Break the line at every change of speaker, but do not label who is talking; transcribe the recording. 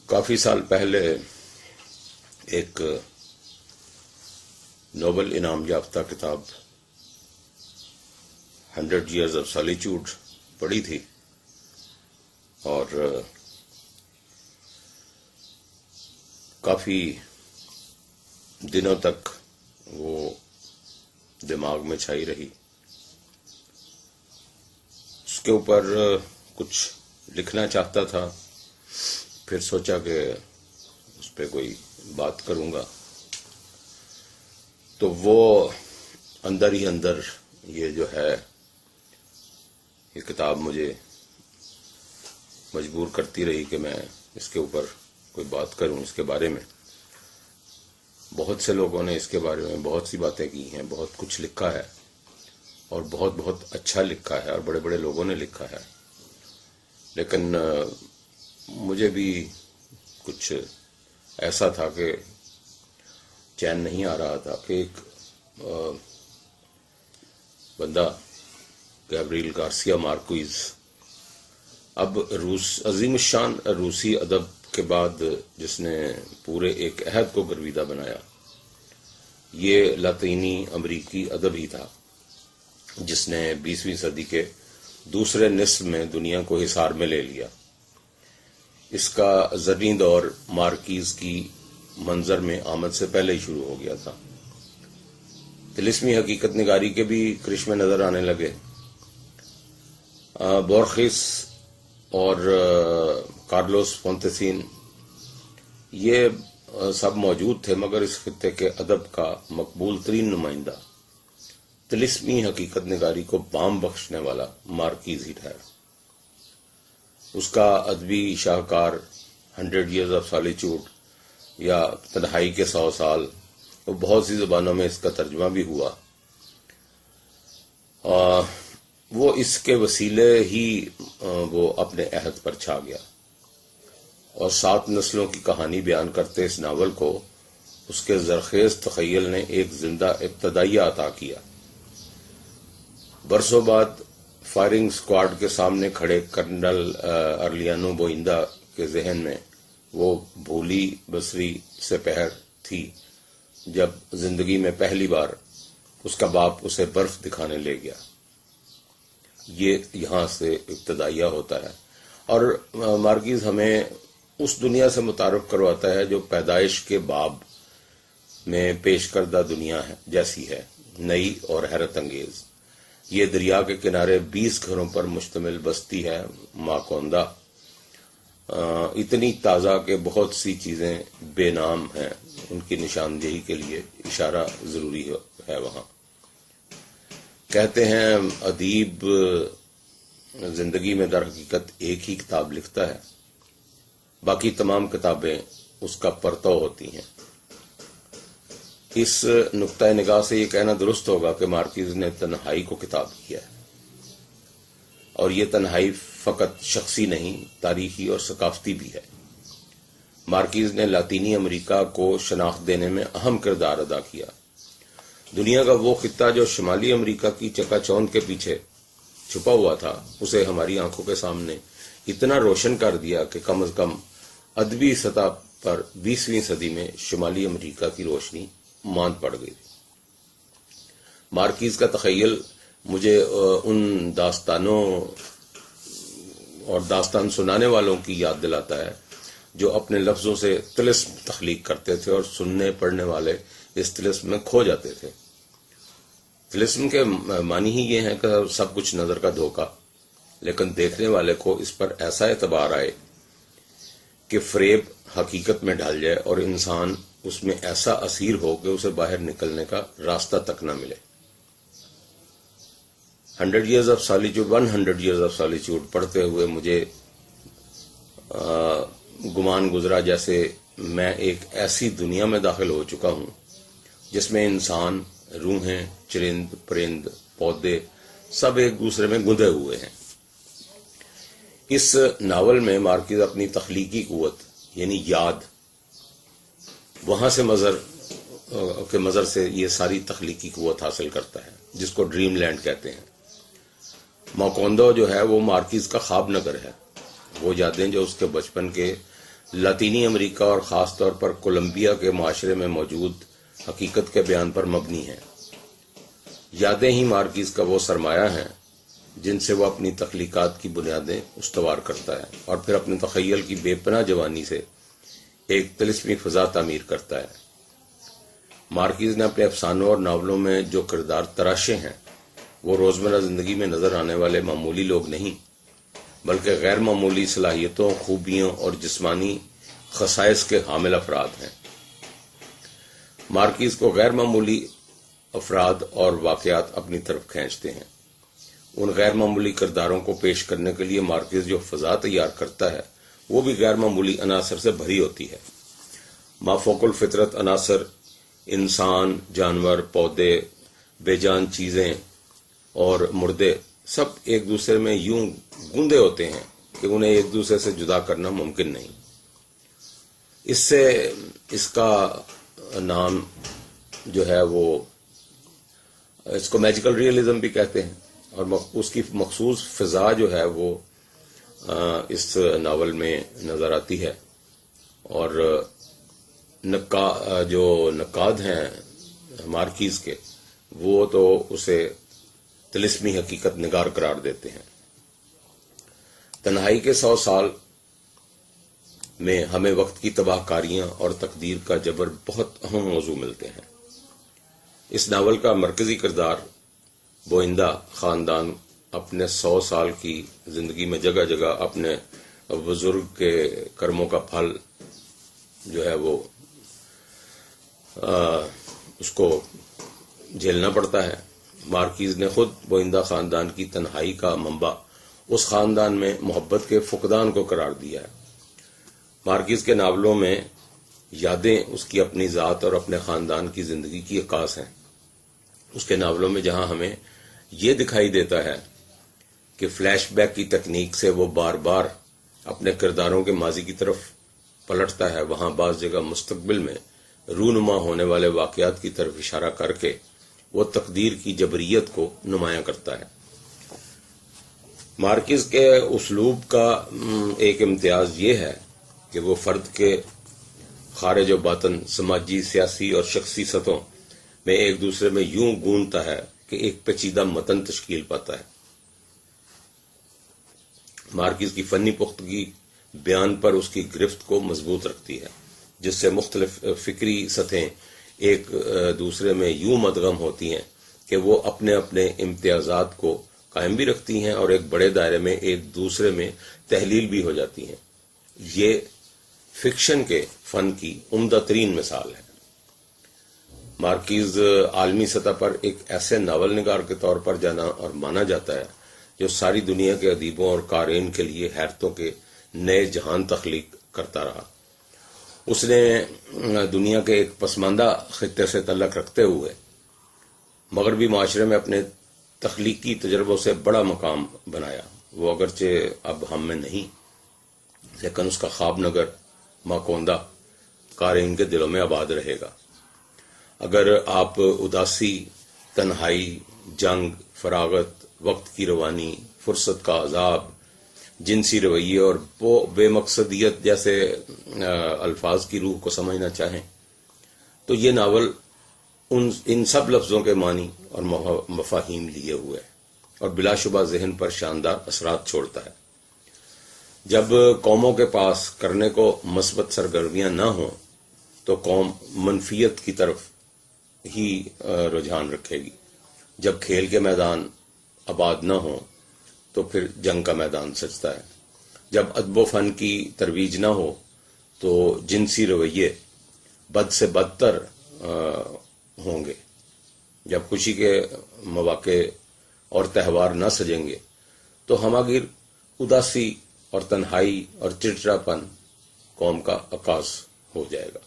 کافی سال پہلے ایک نوبل انعام یافتہ کتاب 100 Years of Solitude پڑھی تھی اور کافی دنوں تک وہ دماغ میں چھائی رہی. اس کے اوپر کچھ لکھنا چاہتا تھا، پھر سوچا کہ اس پہ کوئی بات کروں گا، تو وہ اندر ہی اندر یہ جو ہے یہ کتاب مجھے مجبور کرتی رہی کہ میں اس کے اوپر کوئی بات کروں. اس کے بارے میں بہت سے لوگوں نے اس کے بارے میں بہت سی باتیں کی ہیں، بہت کچھ لکھا ہے اور بہت بہت اچھا لکھا ہے اور بڑے بڑے لوگوں نے لکھا ہے، لیکن مجھے بھی کچھ ایسا تھا کہ چین نہیں آ رہا تھا کہ ایک بندہ گیبریل گارسیا مارکویز، اب عظیم الشان روسی ادب کے بعد جس نے پورے ایک عہد کو گرویدہ بنایا، یہ لاطینی امریکی ادب ہی تھا جس نے 20ویں صدی کے دوسرے نصف میں دنیا کو حصار میں لے لیا. اس کا زرعی دور مارکیز کی منظر میں آمد سے پہلے ہی شروع ہو گیا تھا. طلسمی حقیقت نگاری کے بھی کرشمے نظر آنے لگے. بورخس اور کارلوس فونتیسین یہ سب موجود تھے، مگر اس خطے کے ادب کا مقبول ترین نمائندہ طلسمی حقیقت نگاری کو بام بخشنے والا مارکیز ہی ٹھہرا. اس کا ادبی شاہکار 100 Years of Solitude یا تنہائی کے 100 سال وہ بہت سی زبانوں میں اس کا ترجمہ بھی ہوا. وہ اس کے وسیلے ہی وہ اپنے عہد پر چھا گیا اور 7 نسلوں کی کہانی بیان کرتے اس ناول کو اس کے زرخیز تخیل نے ایک زندہ ابتدائیہ عطا کیا. برسوں بعد فائرنگ سکواڈ کے سامنے کھڑے کرنل ارلیانو بوئندا کے ذہن میں وہ بھولی بصری سپہر تھی جب زندگی میں پہلی بار اس کا باپ اسے برف دکھانے لے گیا. یہ یہاں سے ابتدائیہ ہوتا ہے اور مارکیز ہمیں اس دنیا سے متعارف کرواتا ہے جو پیدائش کے باب میں پیش کردہ دنیا ہے جیسی ہے، نئی اور حیرت انگیز. یہ دریا کے کنارے 20 گھروں پر مشتمل بستی ہے ماکوندا، اتنی تازہ کہ بہت سی چیزیں بے نام ہیں. ان کی نشاندہی کے لیے اشارہ ضروری ہے. وہاں کہتے ہیں ادیب زندگی میں در حقیقت ایک ہی کتاب لکھتا ہے، باقی تمام کتابیں اس کا پرتو ہوتی ہیں. اس نقطۂ نگاہ سے یہ کہنا درست ہوگا کہ مارکیز نے تنہائی کو کتاب کیا ہے، اور یہ تنہائی فقط شخصی نہیں، تاریخی اور ثقافتی بھی ہے. مارکیز نے لاطینی امریکہ کو شناخت دینے میں اہم کردار ادا کیا. دنیا کا وہ خطہ جو شمالی امریکہ کی چکا چوند کے پیچھے چھپا ہوا تھا، اسے ہماری آنکھوں کے سامنے اتنا روشن کر دیا کہ کم از کم ادبی سطح پر 20ویں صدی میں شمالی امریکہ کی روشنی ماند پڑ گئی. مارکیز کا تخیل مجھے ان داستانوں اور داستان سنانے والوں کی یاد دلاتا ہے جو اپنے لفظوں سے طلسم تخلیق کرتے تھے اور سننے پڑھنے والے اس طلسم میں کھو جاتے تھے. طلسم کے معنی ہی یہ ہے کہ سب کچھ نظر کا دھوکہ، لیکن دیکھنے والے کو اس پر ایسا اعتبار آئے کہ فریب حقیقت میں ڈھل جائے اور انسان اس میں ایسا اسیر ہو کہ اسے باہر نکلنے کا راستہ تک نہ ملے. 100 Years of Solitude پڑھتے ہوئے مجھے گمان گزرا جیسے میں ایک ایسی دنیا میں داخل ہو چکا ہوں جس میں انسان، روحیں، چرند پرند، پودے سب ایک دوسرے میں گندے ہوئے ہیں. اس ناول میں مارکیز اپنی تخلیقی قوت یعنی یاد، وہاں سے مظہر سے یہ ساری تخلیقی قوت حاصل کرتا ہے جس کو ڈریم لینڈ کہتے ہیں. ماکوندو جو ہے وہ مارکیز کا خواب نگر ہے. وہ یادیں جو اس کے بچپن کے لاطینی امریکہ اور خاص طور پر کولمبیا کے معاشرے میں موجود حقیقت کے بیان پر مبنی ہیں۔ یادیں ہی مارکیز کا وہ سرمایہ ہیں جن سے وہ اپنی تخلیقات کی بنیادیں استوار کرتا ہے اور پھر اپنے تخیل کی بے پناہ جوانی سے ایک طلسمی فضا تعمیر کرتا ہے۔ مارکیز نے اپنے افسانوں اور ناولوں میں جو کردار تراشے ہیں وہ روزمرہ زندگی میں نظر آنے والے معمولی لوگ نہیں بلکہ غیر معمولی صلاحیتوں، خوبیوں اور جسمانی خصائص کے حامل افراد ہیں۔ مارکیز کو غیر معمولی افراد اور واقعات اپنی طرف کھینچتے ہیں۔ ان غیر معمولی کرداروں کو پیش کرنے کے لیے مارکیز جو فضا تیار کرتا ہے وہ بھی غیر معمولی عناصر سے بھری ہوتی ہے۔ مافوق الفطرت عناصر، انسان، جانور، پودے، بے جان چیزیں اور مردے سب ایک دوسرے میں یوں گوندے ہوتے ہیں کہ انہیں ایک دوسرے سے جدا کرنا ممکن نہیں۔ اس سے اس کا نام جو ہے وہ اس کو میجیکل ریئلزم بھی کہتے ہیں، اور اس کی مخصوص فضا جو ہے وہ اس ناول میں نظر آتی ہے، اور جو نقاد ہیں مارکیز کے وہ تو اسے طلسمی حقیقت نگار قرار دیتے ہیں۔ تنہائی کے 100 سال میں ہمیں وقت کی تباہ کاریاں اور تقدیر کا جبر بہت اہم موضوع ملتے ہیں۔ اس ناول کا مرکزی کردار بوئندہ خاندان اپنے 100 سال کی زندگی میں جگہ جگہ اپنے بزرگ کے کرموں کا پھل جو ہے وہ اس کو جھیلنا پڑتا ہے۔ مارکیز نے خود بوئندہ خاندان کی تنہائی کا منبع اس خاندان میں محبت کے فقدان کو قرار دیا ہے۔ مارکیز کے ناولوں میں یادیں اس کی اپنی ذات اور اپنے خاندان کی زندگی کی عکاس ہیں۔ اس کے ناولوں میں جہاں ہمیں یہ دکھائی دیتا ہے کہ فلیش بیک کی تکنیک سے وہ بار بار اپنے کرداروں کے ماضی کی طرف پلٹتا ہے، وہاں بعض جگہ مستقبل میں رونما ہونے والے واقعات کی طرف اشارہ کر کے وہ تقدیر کی جبریت کو نمایاں کرتا ہے۔ مارکیز کے اسلوب کا ایک امتیاز یہ ہے کہ وہ فرد کے خارج و باطن، سماجی، سیاسی اور شخصی سطحوں میں ایک دوسرے میں یوں گونتا ہے کہ ایک پیچیدہ متن تشکیل پاتا ہے۔ مارکیز کی فنی پختگی بیان پر اس کی گرفت کو مضبوط رکھتی ہے، جس سے مختلف فکری سطحیں ایک دوسرے میں یوں مدغم ہوتی ہیں کہ وہ اپنے اپنے امتیازات کو قائم بھی رکھتی ہیں اور ایک بڑے دائرے میں ایک دوسرے میں تحلیل بھی ہو جاتی ہیں۔ یہ فکشن کے فن کی عمدہ ترین مثال ہے۔ مارکیز عالمی سطح پر ایک ایسے ناول نگار کے طور پر جانا اور مانا جاتا ہے جو ساری دنیا کے ادیبوں اور قارئین کے لیے حیرتوں کے نئے جہان تخلیق کرتا رہا۔ اس نے دنیا کے ایک پسماندہ خطے سے تعلق رکھتے ہوئے مغربی معاشرے میں اپنے تخلیقی تجربوں سے بڑا مقام بنایا۔ وہ اگرچہ اب ہم میں نہیں، لیکن اس کا خواب نگر ماکوندہ قارئین کے دلوں میں آباد رہے گا۔ اگر آپ اداسی، تنہائی، جنگ، فراغت، وقت کی روانی، فرصت کا عذاب، جنسی رویے اور بے مقصدیت جیسے الفاظ کی روح کو سمجھنا چاہیں تو یہ ناول ان سب لفظوں کے معنی اور مفاہیم لیے ہوئے اور بلا شبہ ذہن پر شاندار اثرات چھوڑتا ہے۔ جب قوموں کے پاس کرنے کو مثبت سرگرمیاں نہ ہوں تو قوم منفیت کی طرف ہی رجحان رکھے گی۔ جب کھیل کے میدان آباد نہ ہوں تو پھر جنگ کا میدان سجتا ہے۔ جب ادب و فن کی ترویج نہ ہو تو جنسی رویے بد سے بدتر ہوں گے۔ جب خوشی کے مواقع اور تہوار نہ سجیں گے تو ہماگیر اداسی اور تنہائی اور چڑچڑاپن قوم کا عکاس ہو جائے گا۔